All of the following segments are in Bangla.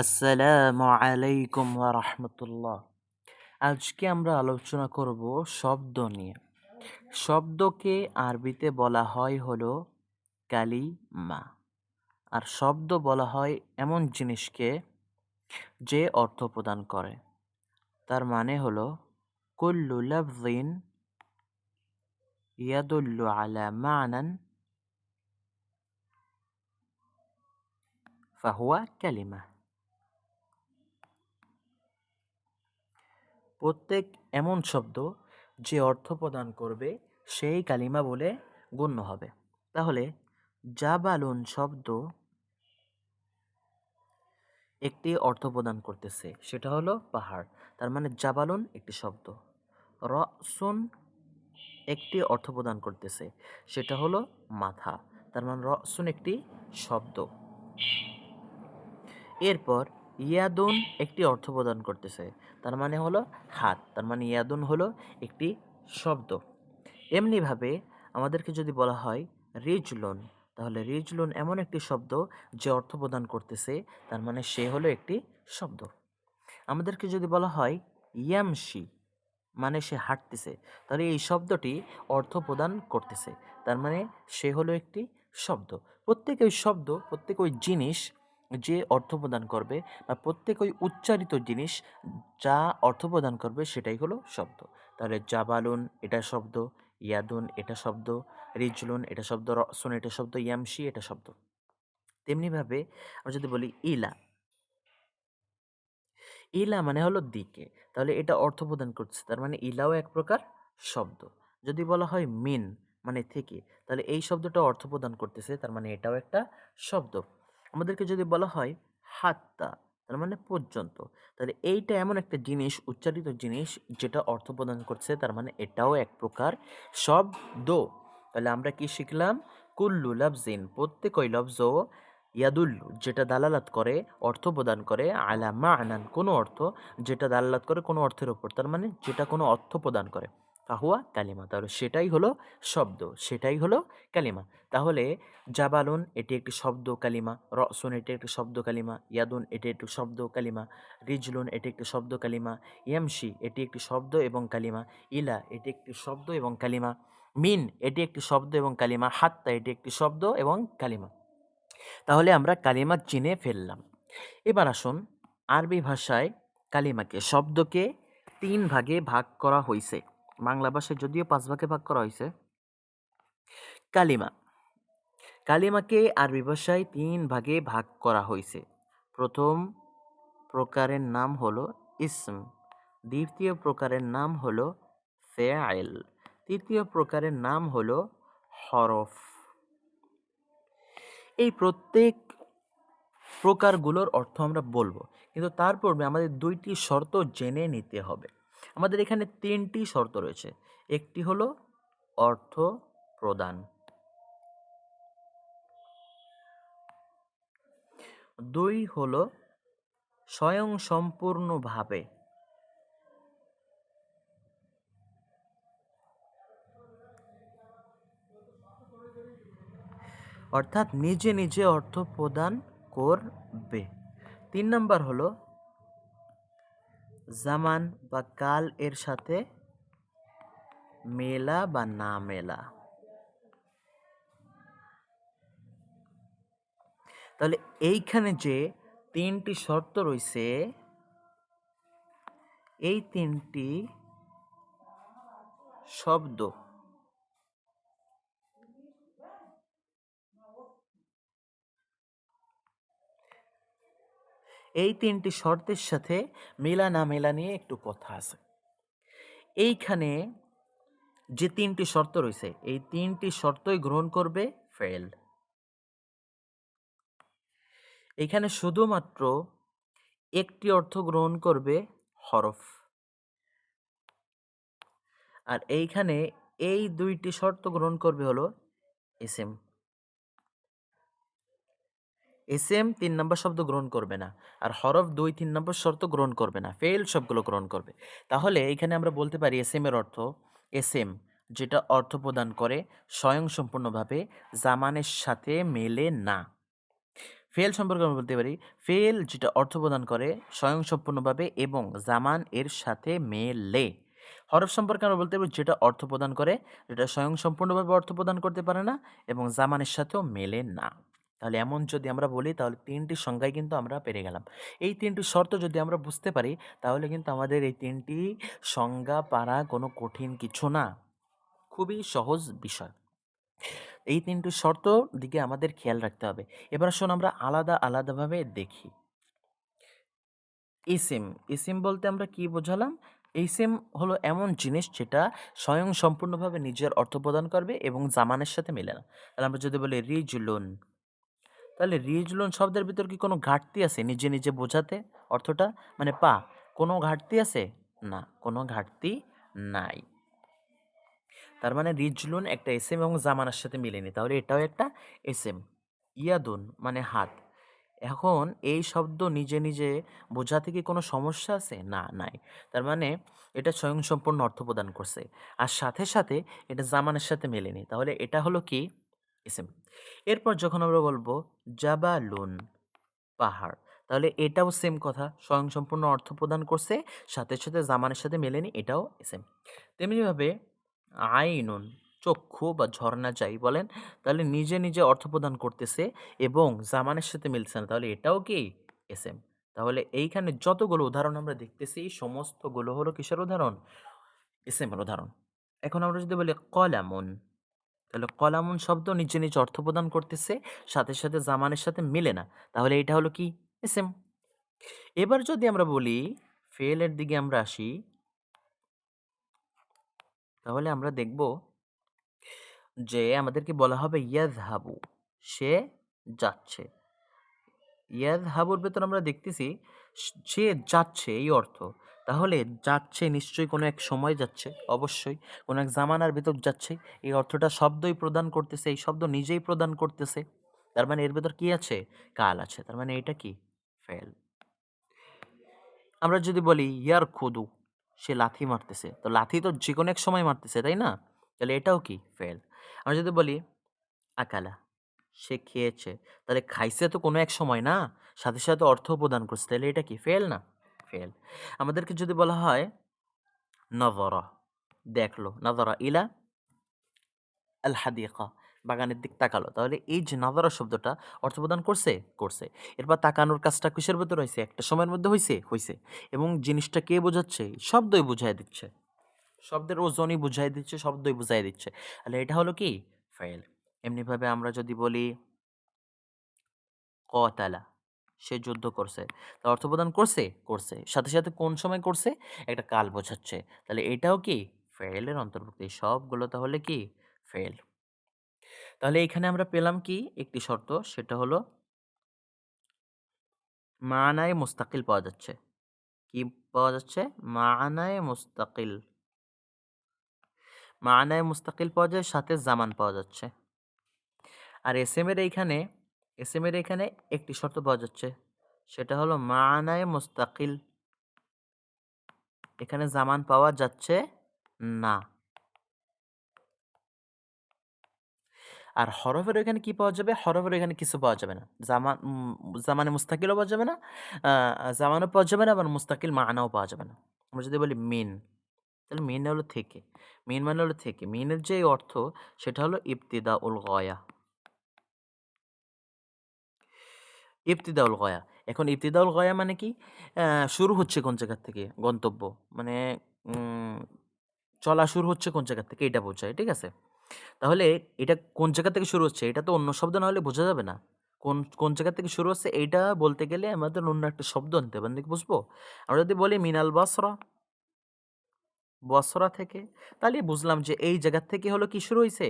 আসসালামু আলাইকুম ওয়া রাহমাতুল্লাহ। আজকে আমরা আলোচনা করব শব্দ নিয়ে। শব্দকে আরবিতে বলা হয় হলো কালিমা। আর শব্দ বলা হয় এমন জিনিসকে যে অর্থ প্রদান করে। তার মানে হলো কুল্লু লাফযিন ইয়াদুল্লু আলা মা'নান ফাহুয়া কালিমা। প্রত্যেক এমন শব্দ যে অর্থ প্রদান করবে সেই কালিমা বলে গণ্য হবে। তাহলে জাবালুন শব্দ একটি অর্থ প্রদান করতেছে, সেটা হলো পাহাড়। তার মানে জাবালুন একটি শব্দ। রসুন একটি অর্থ প্রদান করতেছে, সেটা হলো মাথা। তার মানে রসুন একটি শব্দ। এরপর ইয়াদুন একটি অর্থ প্রদান করতেছে, তার মানে হলো হাত। তার মানে ইয়াদুন হলো একটি শব্দ। এমনিভাবে আমাদেরকে যদি বলা হয় রিজলুন, তাহলে রিজলুন এমন একটি শব্দ যে অর্থ প্রদান করতেছে, তার মানে সে হলো একটি শব্দ। আমাদেরকে যদি বলা হয় ইয়ামশি, মানে সে হাঁটতেছে, তাহলে এই শব্দটি অর্থ প্রদান করতেছে, তার মানে সে হলো একটি শব্দ। প্রত্যেক ওই শব্দ, প্রত্যেক ওই জিনিস যে অর্থ প্রদান করবে, বা প্রত্যেক ওই উচ্চারিত জিনিস যা অর্থ প্রদান করবে, সেটাই হলো শব্দ। তাহলে জাবালুন এটা শব্দ, ইয়াদুন এটা শব্দ, রিজলুন এটা শব্দ, রসুন এটা শব্দ, ইয়ামশি এটা শব্দ। তেমনিভাবে আমরা যদি বলি ইলা, ইলা মানে হলো দিকে, তাহলে এটা অর্থ প্রদান করছে, তার মানে ইলাও এক প্রকার শব্দ। যদি বলা হয় মিন মানে থেকে, তাহলে এই শব্দটা অর্থ প্রদান করতেছে, তার মানে এটাও একটা শব্দ। আমাদেরকে যদি বলা হয় হাত্তা, তার মানে পর্যন্ত, তাহলে এইটা এমন একটা জিনিস, উচ্চারিত জিনিস যেটা অর্থ প্রদান করছে, তার মানে এটাও এক প্রকার শব্দ। তাহলে আমরা কি শিখলাম? কুল্লু লাফজিন প্রত্যেক ওই লফজ, ইয়াদুল্লু যেটা দালালাত করে, অর্থ প্রদান করে, আলা মা'নান কোনো অর্থ, যেটা দালালাত করে কোনো অর্থের ওপর, তার মানে যেটা কোনো অর্থ প্রদান করে, ফাহুয়া কালিমা, তাহলে সেটাই হলো শব্দ, সেটাই হলো কালিমা। তাহলে জাবালুন এটি একটি শব্দ কালিমা, রসুন এটি একটি শব্দ কালিমা, ইয়াদুন এটি একটি শব্দ কালিমা, রিজলুন এটি একটি শব্দ কালিমা, ইয়ামশি এটি একটি শব্দ এবং কালিমা, ইলা এটি একটি শব্দ এবং কালিমা, মিন এটি একটি শব্দ এবং কালিমা, হাত্তা এটি একটি শব্দ এবং কালিমা। তাহলে আমরা কালিমা চিনে ফেললাম। এবার আসুন, আরবি ভাষায় কালিমাকে, শব্দকে ৩ ভাগে ভাগ করা হইছে। বাংলা ভাষায় যদিও ৫ ভাগে ভাগ করা হইছে। কালিমা, কালিমাকে আরবি ভাষায় ৩ ভাগে ভাগ করা হইছে। প্রথম প্রকারের নাম হলো ইসম, দ্বিতীয় প্রকারের নাম হলো ফেআইল, তৃতীয় প্রকারের নাম হলো হরফ। এই প্রত্যেক প্রকারগুলোর অর্থ আমরা বলবো, কিন্তু তার পূর্বে আমাদের ২টি শর্ত জেনে নিতে হবে। আমাদের এখানে ৩টি শর্ত রয়েছে। একটি হলো অর্থ প্রদান, ২ হলো স্বয়ংসম্পূর্ণভাবে, অর্থাৎ নিজে নিজে অর্থ প্রদান করবে। ৩ নাম্বার হলো জামান বা কাল এর সাথে মেলা বা না মেলা। তাহলে এইখানে যে ৩টি শর্ত রয়েছে, এই ৩টি শব্দ, এই ৩টি শর্তের সাথে মেলা না মেলা নিয়ে একটু কথা আছে। এইখানে যে ৩টি শর্ত রয়েছে, এই ৩টি শর্তই গ্রহণ করবে ফেল। এখানে শুধুমাত্র একটি অর্থ গ্রহণ করবে হরফ। আর এইখানে এই ২টি শর্ত গ্রহণ করবে হলো এসএম। এসএম ৩ নম্বর শব্দ গ্রহণ করবে না, আর হরফ ২, ৩ নম্বর শর্ত গ্রহণ করবে না, ফেল সবগুলো গ্রহণ করবে। তাহলে এইখানে আমরা বলতে পারি এসএম এর অর্থ, এসএম যেটা অর্থ প্রদান করে স্বয়ংসম্পূর্ণভাবে, জামানের সাথে মেলে না। ফেল সম্পর্কে আমরা বলতে পারি ফেল যেটা অর্থ প্রদান করে স্বয়ংসম্পূর্ণভাবে এবং জামান এর সাথে মেলে। হরফ সম্পর্কে আমরা বলতে পারি যেটা অর্থ প্রদান করে, যেটা স্বয়ংসম্পূর্ণভাবে অর্থ প্রদান করতে পারে না এবং জামানের সাথেও মেলে না। তাহলে এমন যদি আমরা বলি তাহলে ৩টি সংজ্ঞায় কিন্তু আমরা পেরে গেলাম। এই ৩টি শর্ত যদি আমরা বুঝতে পারি তাহলে কিন্তু আমাদের এই ৩টি সংজ্ঞা পারা কোনো কঠিন কিছু না, খুবই সহজ বিষয়। এই ৩টি শর্ত দিকে আমাদের খেয়াল রাখতে হবে। এবার আসুন আমরা আলাদা আলাদাভাবে দেখি। ইসিম, ইসিম বলতে আমরা কি বোঝালাম? ইসিম হলো এমন জিনিস যেটা স্বয়ংসম্পূর্ণভাবে নিজের অর্থ প্রদান করবে এবং জামানের সাথে মেলে না। তাহলে আমরা যদি বলি রিজলুন, তাহলে রিজলুন শব্দের ভিতর কি কোনো ঘাটতি আছে নিজে নিজে বোঝাতে অর্থটা? মানে পা, কোনো ঘাটতি আছে? না, কোনো ঘাটতি নাই। তার মানে রিজলুন একটা এসএম এবং জামানার সাথে মিলেনি, তাহলে এটাও একটা এসএম। ইয়াদুন মানে হাত। এখন এই শব্দ নিজে নিজে বোঝাতে কি কোনো সমস্যা আছে? না, নাই। তার মানে এটা স্বয়ংসম্পূর্ণ অর্থ প্রদান করছে, আর সাথে সাথে এটা জামানের সাথে মেলেনি, তাহলে এটা হলো কি এসএম। এরপর যখন আমরা বলবো জাবালুন পাহাড়, তাহলে এটাও সেম কথা, স্বয়ংসম্পূর্ণ অর্থ প্রদান করছে, সাথে সাথে জামানের সাথে মেলেনি, এটাও সেম। তেমনিভাবে আইনুন চক্ষু বা ঝর্ণা যাই বলেন, তাহলে নিজে নিজে অর্থ প্রদান করতেছে এবং জামানের সাথে মিলছে না, তাহলে এটাও কি এসএম। তাহলে এইখানে যতগুলো উদাহরণ আমরা দেখতেছি সমস্তগুলো হলো কিসের উদাহরণ? এসএম এর উদাহরণ। এখন আমরা যদি বলি কলামুন, তাহলে কলামুন শব্দ নিচে নিচে অর্থ প্রদান করতেছে, সাথে সাথে জামানের সাথে মিলে না, তাহলে এটা হলো কি এসএম। এবার যদি আমরা বলি ফেলের দিকে আমরা আসি, তাহলে আমরা দেখব যে আমাদেরকে বলা হবে ইয়াযহাবু, সে যাচ্ছে। ইয়াযহাবুর ভেতর আমরা দেখতেছি সে যাচ্ছে এই অর্থ। তাহলে যাচ্ছে নিশ্চয়ই কোনো এক সময় যাচ্ছে, অবশ্যই কোনো এক জামানার ভেতর যাচ্ছে। এই অর্থটা শব্দই প্রদান করতেছে, এই শব্দ নিজেই প্রদান করতেছে। তার মানে এর ভেতর কি আছে? কাল আছে। তার মানে এটা কি? ফেল। আমরা যদি বলি ইয়ারকুদু, সে লাথি মারতেছে, তো লাথি তো যেকোনো এক সময় মারতেছে, তাই না? তাহলে এটাও কি? ফেল। আমরা যদি বলি আকালা, সে খেয়েছে, তাহলে খাইছে তো কোনো এক সময় না, সাথে সাথে অর্থ প্রদান করছে, তাহলে এটা কি? ফেল না? ফেল। আমাদেরকে যদি বলা হয় নযরা, দেখলো, নযরা ইলা আল হাদিকা, বাগানের দিক তাকালো, তাহলে এই যে নযরা শব্দটা অর্থ প্রদান করছে, করছে। এরপর তাকানোর কাজটা কিসের ভেতর হয়েছে? একটা সময়ের মধ্যে হয়েছে, হয়েছে। এবং জিনিসটা কে বোঝাচ্ছে? শব্দই বুঝাই দিচ্ছে, শব্দের ওজনই বুঝাই দিচ্ছে, শব্দই বুঝাই দিচ্ছে, তাহলে এটা হলো কি? ফেল। এমনিভাবে আমরা যদি বলি কতালা, সে যুদ্ধ করছে, তার অর্থ প্রদান করছে, করছে, সাথে সাথে কোন সময় করছে? একটা কাল বোঝাচ্ছে, তাহলে এটাও কি? ফেলের অন্তর্ভুক্ত। এই সবগুলো তাহলে কি? ফেল। তাহলে এখানে আমরা পেলাম কি একটি শর্ত, সেটা হলো মানায় মুস্তাকিল পাওয়া যাচ্ছে। কি পাওয়া যাচ্ছে? মানায় মুস্তাকিল, মানায় মুস্তাকিল পাওয়া যায়, সাথে জামান পাওয়া যাচ্ছে। আর এসএম এর এইখানে, এসএম এর এখানে একটি শর্ত পাওয়া যাচ্ছে, সেটা হলো মানায় মুস্তাকিল, এখানে জামান পাওয়া যাচ্ছে না। আর হরফের এখানে কি পাওয়া যাবে? হরফের এখানে কিছু পাওয়া যাবে না। জামানে মুস্তাকিলও পাওয়া যাবে না, আ জামানও পাওয়া যাবে না, আবার মুস্তাকিল মানাও পাওয়া যাবে না। আমরা যদি বলি মিন, তাহলে মিন হলো থেকে। মিন মানে হলো থেকে। মিনের যে অর্থ সেটা হলো ইবতিদাউল গয়া। ইবতিদাউল গয়া। এখন ইবতিদাউল গয়া মানে কি? শুরু হচ্ছে কোন জায়গা থেকে? গন্তব্য। মানে উম চলা শুরু হচ্ছে কোন জায়গা থেকে এটা বোঝায়। ঠিক আছে? তাহলে এটা কোন জায়গা থেকে শুরু হচ্ছে এটা তো অন্য শব্দ না হলে বোঝা যাবে না। কোন জায়গা থেকে শুরু হচ্ছে এইটা বলতে গেলে আমাদের অন্য একটা শব্দ আনতে হবে, নাকি বুঝবো? আমরা যদি বলি মিনাল বসরা, বসরা থেকে, তাহলে বুঝলাম যে এই জায়গা থেকে হলো কি শুরু হইছে?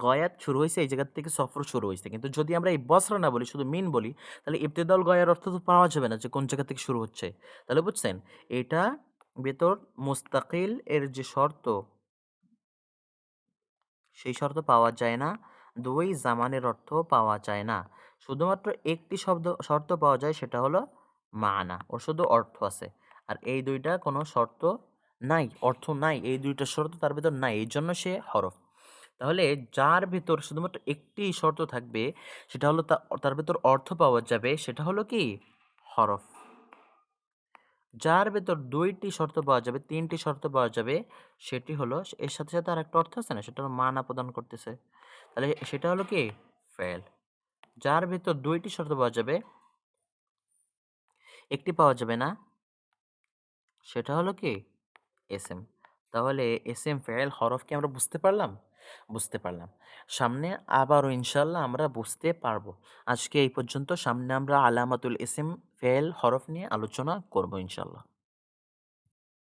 গয়াত শুরু হইছে, এই জায়গা থেকে সফর শুরু হইছে। কিন্তু যদি আমরা এই বসরা না বলি, শুধু মিন বলি, তাহলে ইবতিদাউল গয়ার অর্থ তো পাওয়া যাবে না যে কোন জায়গা থেকে শুরু হচ্ছে। তাহলে বুঝছেন? এটা ভেতর মুস্তাকিল এর যে শর্ত, সেই শর্ত পাওয়া যায় না। ২ জামানের অর্থ পাওয়া যায় না। শুধুমাত্র একটি শর্ত পাওয়া যায়, সেটা হলো মানা। ওর শুধু অর্থ আছে। আর এই ২ টা কোনো শর্ত নাই, অর্থ নাই। এই ২ টা শর্ত তার ভেতর নাই। এইজন্য সে হরফ। তাহলে যার ভেতর শুধুমাত্র একটি শর্ত থাকবে সেটা হলো তার ভেতর অর্থ পাওয়া যাবে সেটা হলো কি হরফ। যার ভেতর ২ টি শর্ত পাওয়া যাবে, ৩ টি শর্ত পাওয়া যাবে সেটি হলো এর সাথে, সাথে আরেকটা অর্থ আছে না? সেটা হলো মানা প্রদান করতেছে। তাহলে সেটা হলো কি? ফেল। যার ভেতর ২ টি শর্ত পাওয়া যাবে, একটি পাওয়া যাবে না, সেটা হলো কি? এসএম। তাহলে এসএম, ফেল, হরফ কি আমরা বুঝতে পারলাম? বুঝতে পারলাম। সামনে আবারও ইনশাআল্লাহ আমরা বুঝতে পারবো। আজকে এই পর্যন্ত। সামনে আমরা আলামাতুল ইসম, ফেল, হরফ নিয়ে আলোচনা করব ইনশাআল্লাহ।